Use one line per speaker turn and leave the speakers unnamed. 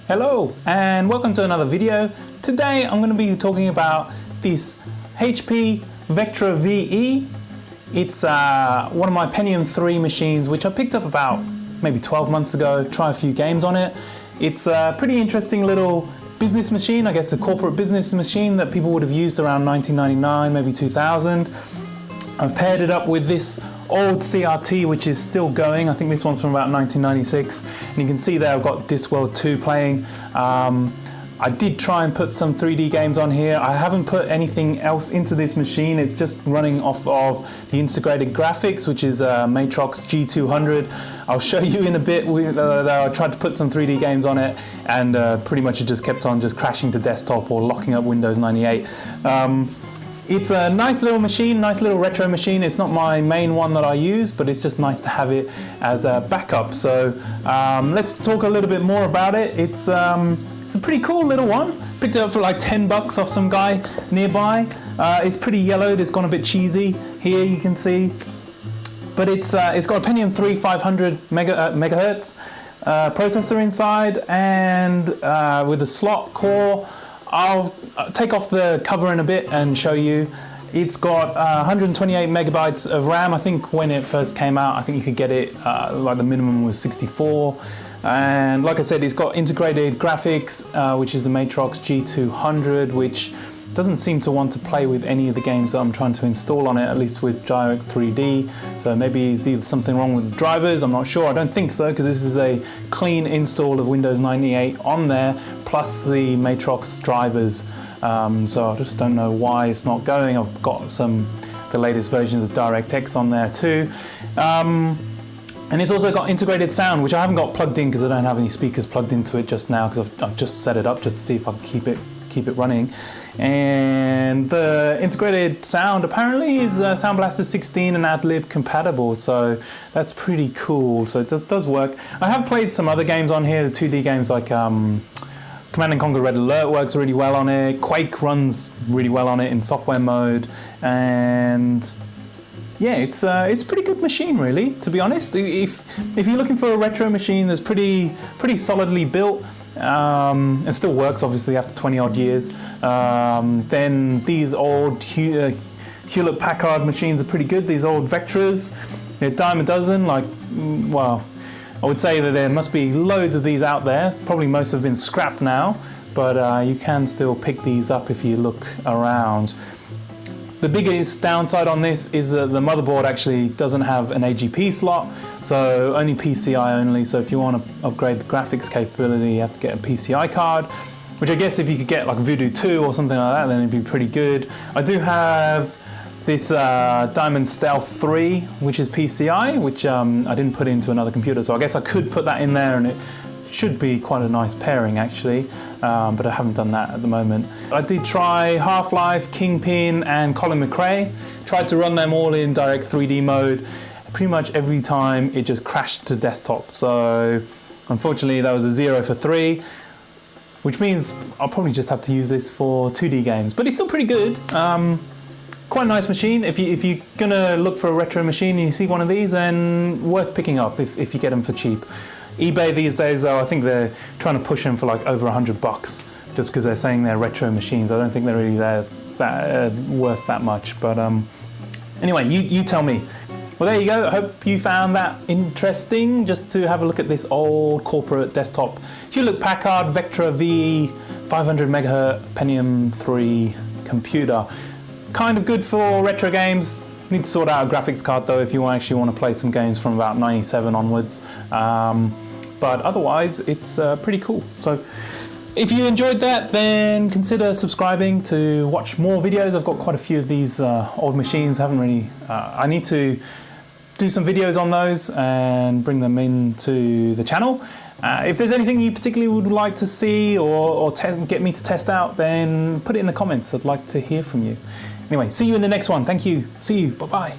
Hello and welcome to another video. Today I'm going to be talking about this HP Vectra VE. It's one of my Pentium 3 machines which I picked up about maybe 12 months ago, try a few games on it. It's a pretty interesting little business machine, I guess a corporate business machine that people would have used around 1999, maybe 2000. I've paired it up with this old CRT which is still going. I think this one's from about 1996, and you can see there I've got Discworld 2 playing. I did try and put some 3D games on here. I haven't put anything else into this machine. It's just running off of the integrated graphics, which is Matrox G200. I'll show you in a bit. I tried to put some 3D games on it, and pretty much it just kept on just crashing to desktop or locking up Windows 98. It's a nice little machine, nice little retro machine. It's not my main one that I use, but it's just nice to have it as a backup. So let's talk a little bit more about it. It's a pretty cool little one. Picked it up for like 10 bucks off some guy nearby. It's pretty yellowed, it's gone a bit cheesy here, you can see. But it's got a Pentium 3 500 megahertz processor inside, and with a slot core. I'll take off the cover in a bit and show you. It's got 128 megabytes of RAM. I think when it first came out, I think you could get it, like the minimum was 64. And like I said, it's got integrated graphics, which is the Matrox G200, which doesn't seem to want to play with any of the games that I'm trying to install on it, at least with Direct 3D. So maybe it's either something wrong with the drivers, I'm not sure. I don't think so, because this is a clean install of Windows 98 on there, plus the Matrox drivers. So I just don't know why it's not going. I've got the latest versions of DirectX on there too. And it's also got integrated sound, which I haven't got plugged in because I don't have any speakers plugged into it just now, because I've just set it up just to see if I can keep it running. And the integrated sound apparently is Soundblaster 16 and adlib compatible, so that's pretty cool. So it does work. I have played some other games on here, the 2D games like Command & Conquer Red Alert works really well on it. Quake runs really well on it in software mode, and yeah, it's a pretty good machine, really, to be honest. If you're looking for a retro machine that's pretty solidly built, and still works obviously after 20 odd years, then these old Hewlett Packard machines are pretty good. These old Vectras, they're a dime a dozen. Like, well, I would say that there must be loads of these out there. Probably most have been scrapped now, but you can still pick these up if you look around. The biggest downside on this is that the motherboard actually doesn't have an AGP slot, so only PCI only. So if you want to upgrade the graphics capability, you have to get a PCI card, which I guess if you could get like Voodoo 2 or something like that, then it'd be pretty good. I do have this Diamond Stealth 3, which is PCI, which I didn't put into another computer, so I guess I could put that in there and it should be quite a nice pairing actually, but I haven't done that at the moment. I did try Half-Life, Kingpin and Colin McRae. Tried to run them all in Direct 3D mode. Pretty much every time it just crashed to desktop. So unfortunately that was a 0 for 3, which means I'll probably just have to use this for 2D games, but it's still pretty good. Quite a nice machine. If you're gonna look for a retro machine and you see one of these, then worth picking up if you get them for cheap. eBay these days, though, I think they're trying to push them for like over 100 bucks just because they're saying they're retro machines. I don't think they're really worth that much. But anyway, you tell me. Well, there you go. I hope you found that interesting, just to have a look at this old corporate desktop Hewlett Packard Vectra VE 500 megahertz Pentium 3 computer. Kind of good for retro games. Need to sort out a graphics card though if you actually want to play some games from about 97 onwards. But otherwise, it's pretty cool. So if you enjoyed that, then consider subscribing to watch more videos. I've got quite a few of these old machines. I need to do some videos on those and bring them into the channel. If there's anything you particularly would like to see or get me to test out, then put it in the comments. I'd like to hear from you. Anyway, see you in the next one. Thank you. See you. Bye-bye.